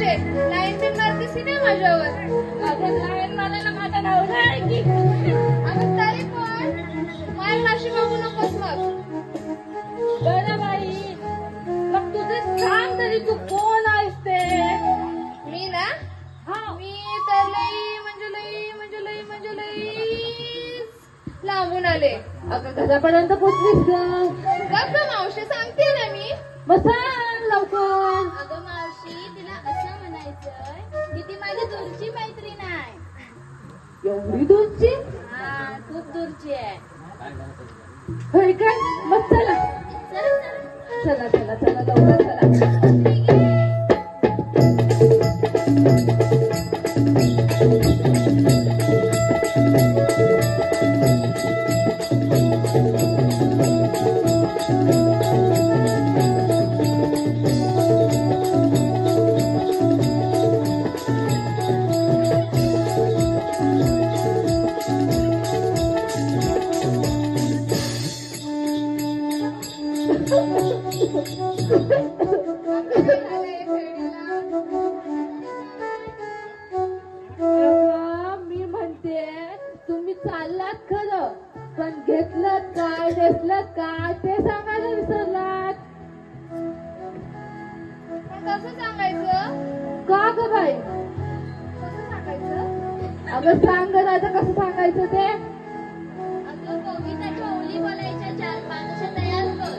म्हणजे लाईन बिन मारतेस की नाही माझ्यावर? अगं लाईन मारायला माझा नवरा आहे की. अगं तरी पण माझ्या नाशी बघू नकोस मग. बरं बाई, मग तुझे सांग तरी तू कोण आहेस ते? मी ना, मी तर लई लांबून आले. अगं घरापर्यंत पोचलीस का? गप्प मावशी, सांगते ना मी. बस लवकर. अगं मावशी, तिला असं म्हणायचंय की ती माझी दूरची मैत्रीण आहे. एवढी दूरची? हा, खूप दूरची आहे. होय काय? मग चला चला चला चला लवकर चला. मी म्हणते तुम्ही चाललात खरं, पण घेतलं काय नेसलं काय ते सांगायला विसरलात. पण कसं सांगायचं? का ग बाई? कसं सांगायचं? अगं सांग ग आता कसं सांगायचं ते. अगं कविताच्या ओळी बोलायच्या 4-5 अशा तयार कर.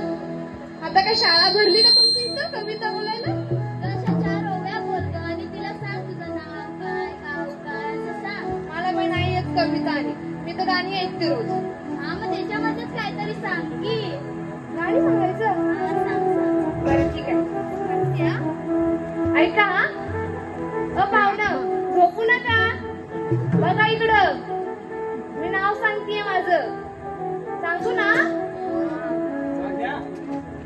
आता काय शाळा भरली का तुमची इथं कविता बोलायला? अशा 4 ओव्या बोल गं आणि तिला सांग तुझं नाव काय, गाव काय असं सांग. मला पण नाही येत कविता आणि मी तर गाणी ऐकते रोज. हा, मग त्याच्यामध्येच काहीतरी सांग की. गाणी सांगायचं? हा, सांग. बरं ठीक आहे, सांगते हा. ऐका हा. पाहुणं झोपू नका, बघा इकडं. मी नाव सांगतेय माझं, सांगू ना?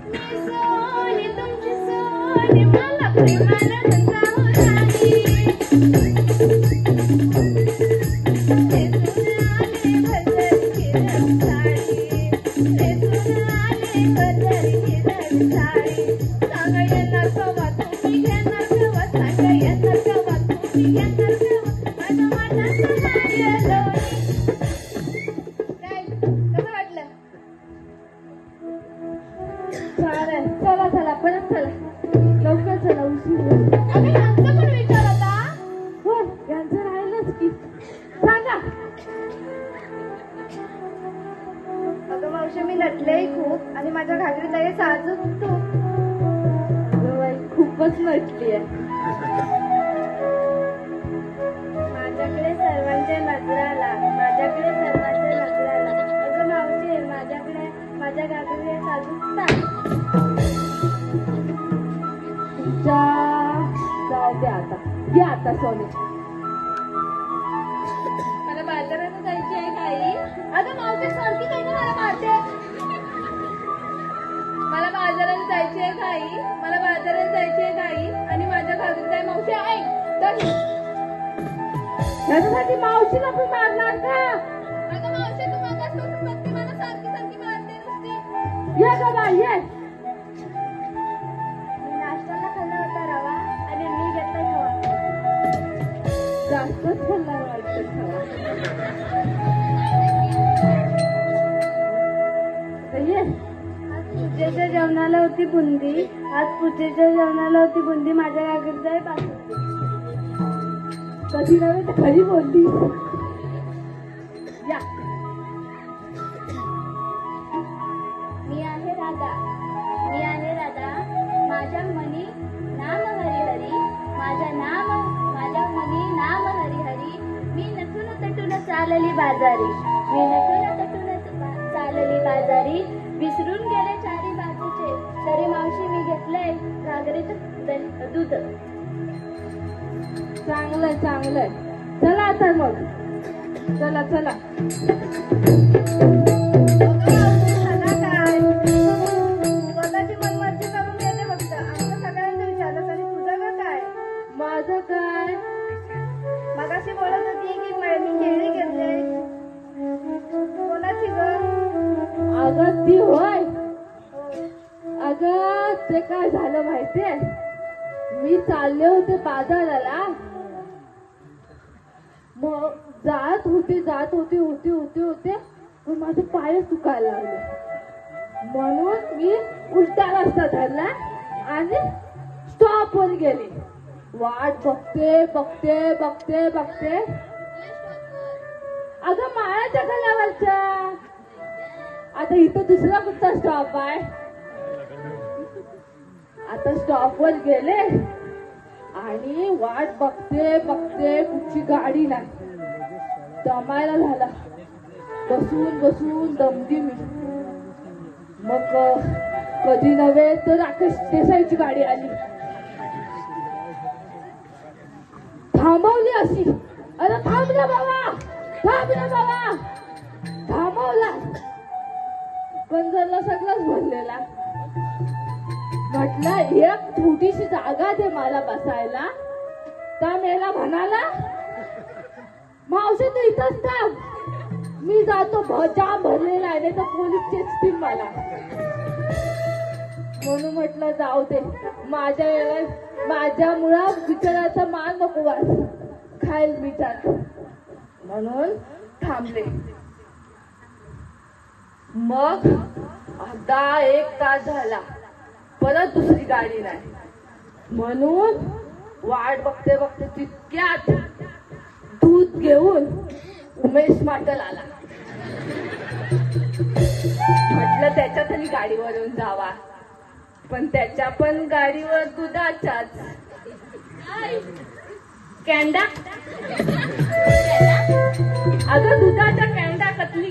मी सोनी तुमची सोनी, मला प्रेमानं जाऊ राणी. चला चला परत चला लवकर चला, उशीर. आम्ही यांचं पण विचार आता. हो यांचं राहिलंच की. सांगा. अगं मावशी, मी नटलेही खूप आणि माझ्या घागरीत आहे साजूक तूप. खूपच नटली आहे. माझ्याकडे सर्वांच्या नजराला, माझ्याकडे सर्वांच्या नजराला. अगं मावशी, माझ्याकडे माझ्या घागरीत आहे साजूक ताप. जाऊ द्या आता, घ्या आता सोने. मला बाजारात जायची आहे काही. अगं मावशी सारखी काही ना मला मारते. मला बाजारात जायची आहे काही, मला बाजारात जायची आहे काही आणि माझ्या घागरीत आहे मावशी ऐक तर. त्याच्यासाठी मावशीला पण मारणार का? अगं मावशी, तू मगाचपासून बघते मला सारखी मारते नुसती. ये ग बाई ये. मी नाश्त्याला खाल्ला होता रवा आणि मी घेतला खवा. जास्तच खाल्ला वाटतं खवा. ये. आज पूजेच्या जेवणाला होती बुंदी, आज पूजेच्या जेवणाला होती बुंदी, माझ्या घागरीत आहे बासुंदी. कधी नव्हे तर खरी बोलली. या. मी आहे राधा, मी आहे राधा. माझ्या मनी नाम हरी हरी, माझ्या मनी नाम हरी हरी. मी नटून तटून चालली बाजारी, मी नटून तटून चालली बाजारी. विसरून गेले चारी बाजूचे, तरी मावशी मी घेतलंय घागरीत दूध. चांगलंय चांगलंय. चला आता मग, चला चला. काय स्वतःची मनमर्जी करून गेले फक्त. आमचं सगळ्यांचं विचारलं तरी तुझं का काय? माझं काय? मगाशी बोलत होती की मी खेळणी घेतले. कोणाची ग? अगं ती होय. अगं ते काय झालं माहितीये, मी चालले होते बाजाराला. मग जात होते पण माझे पाय दुखायला लागले. म्हणून मी उलटा रस्ता धरला आणि स्टॉपवर गेले. वाट बघते अगं माळ्याच्या खाल्यावरच्या. आता इथं दुसरा कुठचा स्टॉप आहे. आता स्टॉपवर गेले आणि वाट बघते कुठची गाडी नाही. दमायला झाला. बसून दमली मी. मग कधी नव्हे तर राकेश देसाईची गाडी आली. थांबवली अशी. अरे थांबला बाबा. थांबवला पण जरा सगळंच भरलेला. म्हटलं एक छोटीशी जागा दे मला बसायला. त्या मेला म्हणाला मावशी तू इथंच थांब, मी जातो. जाम भरलेला आहे नाही तर पोलीस चेचतील मला. म्हणून म्हटलं जाऊ दे. माझ्या मुळा बिचाराचा मान नको वास खाईल बिचार. म्हणून थांबले. मग अर्धा एक तास झाला. परत दुसरी गाडी नाही. म्हणून वाट बघते तितक्यात दूध घेऊन उमेश माटल आला. म्हटलं त्याच्या तरी गाडीवरून जावा. पण त्याच्या पण गाडीवर दुधाचाच कॅन्डा. अगं दुधाच्या कॅन्डा कतली